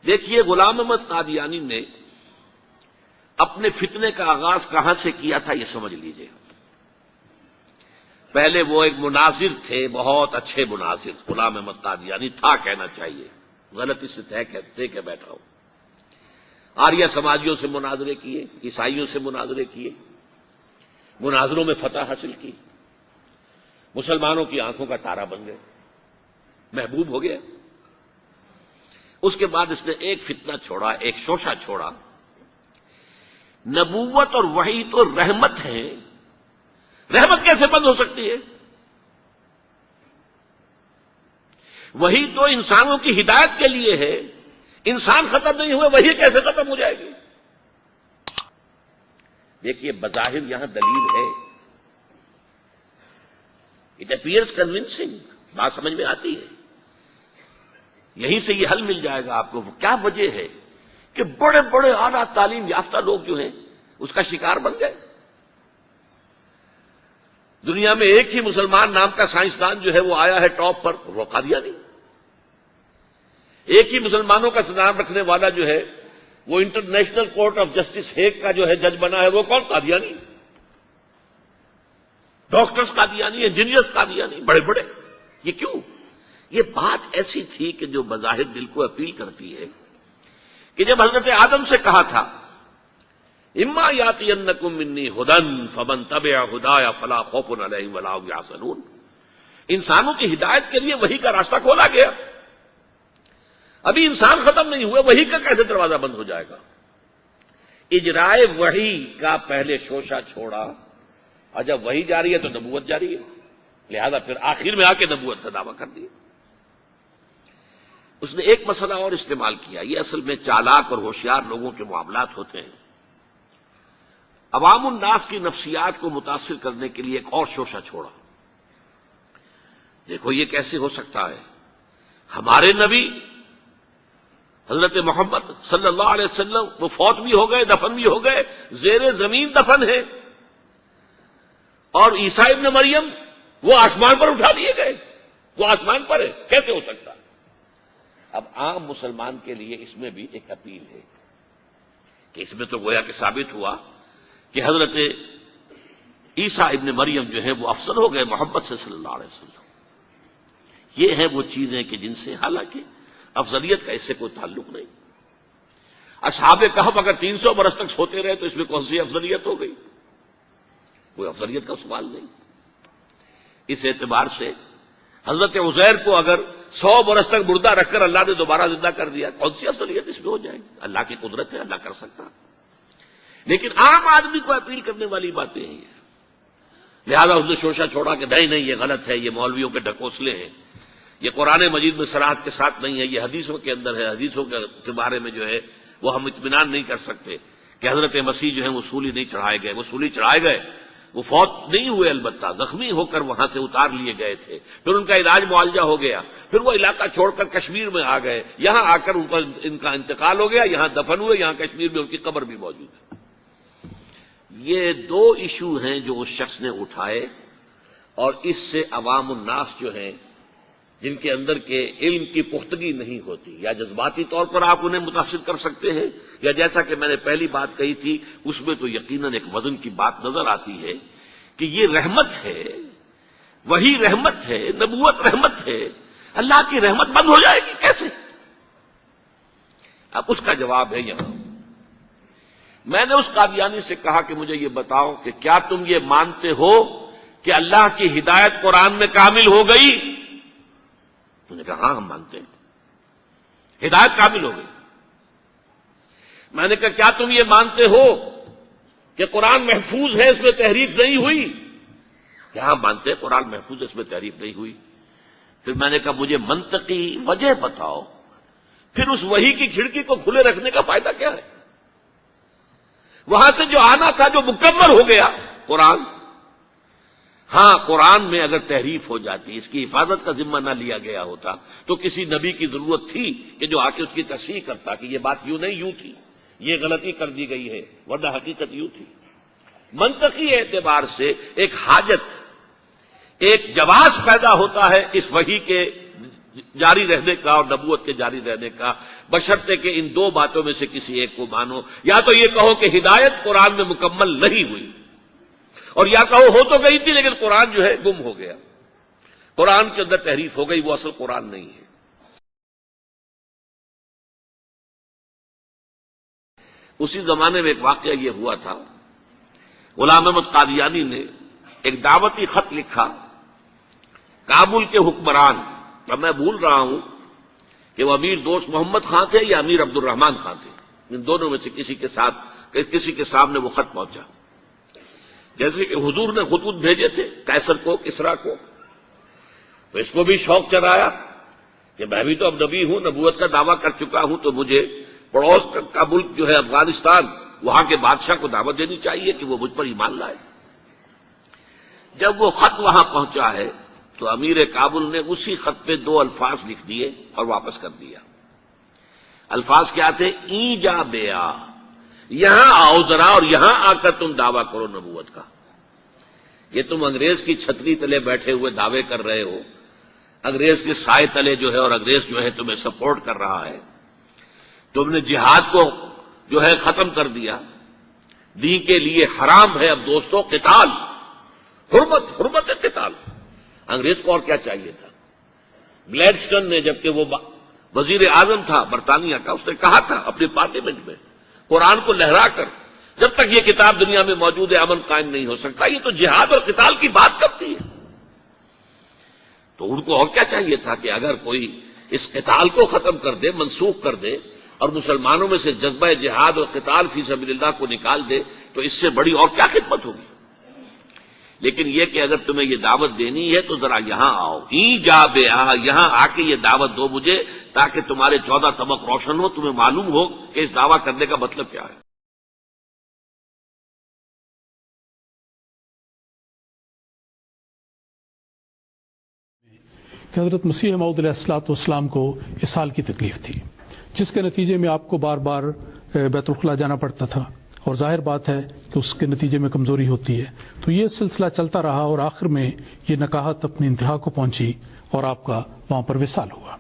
دیکھیے غلام احمد قادیانی نے اپنے فتنے کا آغاز کہاں سے کیا تھا یہ سمجھ لیجئے۔ پہلے وہ ایک مناظر تھے، بہت اچھے مناظر، غلام احمد قادیانی تھا کہنا چاہیے، غلطی سے طے کے بیٹھا ہوں۔ آریہ سماجیوں سے مناظرے کیے، عیسائیوں سے مناظرے کیے، مناظروں میں فتح حاصل کی، مسلمانوں کی آنکھوں کا تارا بن گئے، محبوب ہو گیا۔ اس کے بعد اس نے ایک فتنہ چھوڑا، ایک شوشہ چھوڑا، نبوت اور وحی تو رحمت ہے، رحمت کیسے بند ہو سکتی ہے؟ وحی تو انسانوں کی ہدایت کے لیے ہے، انسان ختم نہیں ہوئے وحی کیسے ختم ہو جائے گی؟ دیکھیے بظاہر یہاں دلیل ہے، اٹ اپیئرس کنونسنگ، بات سمجھ میں آتی ہے، یہیں سے یہ حل مل جائے گا آپ کو۔ کیا وجہ ہے کہ بڑے بڑے اعلیٰ تعلیم یافتہ لوگ جو ہیں اس کا شکار بن گئے؟ دنیا میں ایک ہی مسلمان نام کا سائنسدان جو ہے وہ آیا ہے ٹاپ پر، وہ قادیانی۔ ایک ہی مسلمانوں کا نام رکھنے والا جو ہے وہ international court of justice Hague کا جو ہے جج بنا ہے، وہ کون؟ قادیانی۔ ڈاکٹرز قادیانی، انجینئرز قادیانی، بڑے بڑے۔ یہ کیوں؟ یہ بات ایسی تھی کہ جو بظاہر دل کو اپیل کرتی ہے کہ جب حضرت آدم سے کہا تھا اما یاتینکم منی ھدی فمن تبع ھدایا فلا خوف علیہم ولا هم یحزنون، انسانوں کی ہدایت کے لیے وحی کا راستہ کھولا گیا، ابھی انسان ختم نہیں ہوئے، وحی کا کیسے دروازہ بند ہو جائے گا؟ اجرائے وحی کا پہلے شوشہ چھوڑا، اور جب وحی جاری ہے تو نبوت جاری ہے، لہذا پھر آخر میں آ کے نبوت کا دعویٰ کر دیا۔ اس نے ایک مسئلہ اور استعمال کیا، یہ اصل میں چالاک اور ہوشیار لوگوں کے معاملات ہوتے ہیں۔ عوام الناس کی نفسیات کو متاثر کرنے کے لیے ایک اور شوشہ چھوڑا۔ دیکھو یہ کیسے ہو سکتا ہے، ہمارے نبی حضرت محمد صلی اللہ علیہ وسلم وہ فوت بھی ہو گئے، دفن بھی ہو گئے، زیر زمین دفن ہے، اور عیسیٰ ابن مریم وہ آسمان پر اٹھا لیے گئے، وہ آسمان پر ہے، کیسے ہو سکتا؟ اب عام مسلمان کے لیے اس میں بھی ایک اپیل ہے کہ اس میں تو گویا کہ ثابت ہوا کہ حضرت عیسیٰ ابن مریم جو ہے وہ افضل ہو گئے محمد سے صلی اللہ علیہ وسلم۔ یہ ہیں وہ چیزیں کہ جن سے حالانکہ افضلیت کا اس سے کوئی تعلق نہیں۔ اصحاب کہف اگر 300 برس تک سوتے رہے تو اس میں کون سی افضلیت ہو گئی؟ کوئی افضلیت کا سوال نہیں۔ اس اعتبار سے حضرت عزیر کو اگر 100 برس تک مردہ رکھ کر اللہ نے دوبارہ زندہ کر دیا، کون سی افضلیت اس میں ہو جائے گی؟ اللہ کی قدرت ہے، اللہ کر سکتا۔ لیکن عام آدمی کو اپیل کرنے والی باتیں ہیں، لہذا اس نے شوشہ چھوڑا کہ نہیں یہ غلط ہے، یہ مولویوں کے ڈھکوسلے ہیں، یہ قرآن مجید میں صراحت کے ساتھ نہیں ہے، یہ حدیثوں کے اندر ہے، حدیثوں کے بارے میں جو ہے وہ ہم اطمینان نہیں کر سکتے کہ حضرت مسیح جو ہے وہ سولی نہیں چڑھائے گئے، وہ سولی چڑھائے گئے، وہ فوت نہیں ہوئے، البتہ زخمی ہو کر وہاں سے اتار لیے گئے تھے، پھر ان کا علاج معالجہ ہو گیا، پھر وہ علاقہ چھوڑ کر کشمیر میں آ گئے، یہاں آ کر ان کا انتقال ہو گیا، یہاں دفن ہوئے، یہاں کشمیر میں ان کی قبر بھی موجود ہے۔ یہ دو ایشو ہیں جو اس شخص نے اٹھائے، اور اس سے عوام الناس جو ہیں جن کے اندر کے علم کی پختگی نہیں ہوتی، یا جذباتی طور پر آپ انہیں متاثر کر سکتے ہیں، یا جیسا کہ میں نے پہلی بات کہی تھی اس میں تو یقیناً ایک وزن کی بات نظر آتی ہے کہ یہ رحمت ہے، وہی رحمت ہے، نبوت رحمت ہے، اللہ کی رحمت بند ہو جائے گی کیسے؟ اب اس کا جواب ہے یہاں۔ میں نے اس قادیانی سے کہا کہ مجھے یہ بتاؤ کہ کیا تم یہ مانتے ہو کہ اللہ کی ہدایت قرآن میں کامل ہو گئی؟ انہوں نے کہا ہاں ہم مانتے ہیں، ہدایت کامل ہو گئی۔ میں نے کہا کیا تم یہ مانتے ہو کہ قرآن محفوظ ہے، اس میں تحریف نہیں ہوئی؟ کہ ہاں مانتے ہیں قرآن محفوظ ہے، اس میں تحریف نہیں ہوئی۔ پھر میں نے کہا مجھے منطقی وجہ بتاؤ، پھر اس وحی کی کھڑکی کو کھلے رکھنے کا فائدہ کیا ہے؟ وہاں سے جو آنا تھا جو مکمل ہو گیا قرآن، ہاں قرآن میں اگر تحریف ہو جاتی، اس کی حفاظت کا ذمہ نہ لیا گیا ہوتا تو کسی نبی کی ضرورت تھی کہ جو آ کے اس کی تصحیح کرتا کہ یہ بات یوں نہیں یوں تھی، یہ غلطی کر دی گئی ہے، ورنہ حقیقت یوں تھی۔ منطقی اعتبار سے ایک حاجت، ایک جواز پیدا ہوتا ہے اس وحی کے جاری رہنے کا اور نبوت کے جاری رہنے کا، بشرطے کہ ان دو باتوں میں سے کسی ایک کو مانو. یا تو یہ کہو کہ ہدایت قرآن میں مکمل نہیں ہوئی، اور یا کہو ہو تو گئی تھی لیکن قرآن جو ہے گم ہو گیا، قرآن کے اندر تحریف ہو گئی، وہ اصل قرآن نہیں ہے. اسی زمانے میں ایک واقعہ یہ ہوا تھا، غلام احمد قادیانی نے ایک دعوتی خط لکھا کابل کے حکمران. اب میں بھول رہا ہوں کہ وہ امیر دوست محمد خان تھے یا امیر عبد الرحمان خان تھے، ان دونوں میں سے کسی کے سامنے وہ خط پہنچا. جیسے کہ حضور نے خطوط بھیجے تھے قیصر کو، کسریٰ کو، تو اس کو بھی شوق چڑھایا کہ میں بھی تو اب نبی ہوں، نبوت کا دعویٰ کر چکا ہوں، تو مجھے پڑوس کا ملک جو ہے افغانستان، وہاں کے بادشاہ کو دعوت دینی چاہیے کہ وہ مجھ پر ایمان لائے. جب وہ خط وہاں پہنچا ہے تو امیر کابل نے اسی خط پہ 2 الفاظ لکھ دیے اور واپس کر دیا. الفاظ کیا تھے؟ این جا بیا، یہاں آؤ ذرا اور یہاں آ کر تم دعویٰ کرو نبوت کا. یہ تم انگریز کی چھتری تلے بیٹھے ہوئے دعوے کر رہے ہو، انگریز کے سائے تلے جو ہے، اور انگریز جو ہے تمہیں سپورٹ کر رہا ہے. تم نے جہاد کو جو ہے ختم کر دیا، دین کے لیے حرام ہے اب دوستوں قتال، حرمت قتال. انگریز کو اور کیا چاہیے تھا؟ گلیڈسٹن نے جبکہ وہ وزیر اعظم تھا برطانیہ کا، اس نے کہا تھا اپنے پارلیمنٹ میں، قرآن کو لہرا کر، جب تک یہ کتاب دنیا میں موجود ہے امن قائم نہیں ہو سکتا. یہ تو جہاد اور قتال کی بات کرتی ہے. تو ان کو اور کیا چاہیے تھا کہ اگر کوئی اس قتال کو ختم کر دے، منسوخ کر دے، اور مسلمانوں میں سے جذبہ جہاد اور قتال فی سبیل اللہ کو نکال دے، تو اس سے بڑی اور کیا خدمت ہوگی. لیکن یہ کہ اگر تمہیں یہ دعوت دینی ہے تو ذرا یہاں آؤ، ہی جا بے آ، یہاں آ کے یہ دعوت دو مجھے، تاکہ تمہارے 14 طبق روشن ہو، تمہیں معلوم ہو کہ اس دعویٰ کرنے کا مطلب کیا ہے. کہ حضرت مسیح موعود علیہ الصلوۃ والسلام کو اسہال کی تکلیف تھی، جس کے نتیجے میں آپ کو بار بار بیت الخلاء جانا پڑتا تھا، اور ظاہر بات ہے کہ اس کے نتیجے میں کمزوری ہوتی ہے. تو یہ سلسلہ چلتا رہا اور آخر میں یہ نکاحت اپنی انتہا کو پہنچی اور آپ کا وہاں پر وصال ہوا.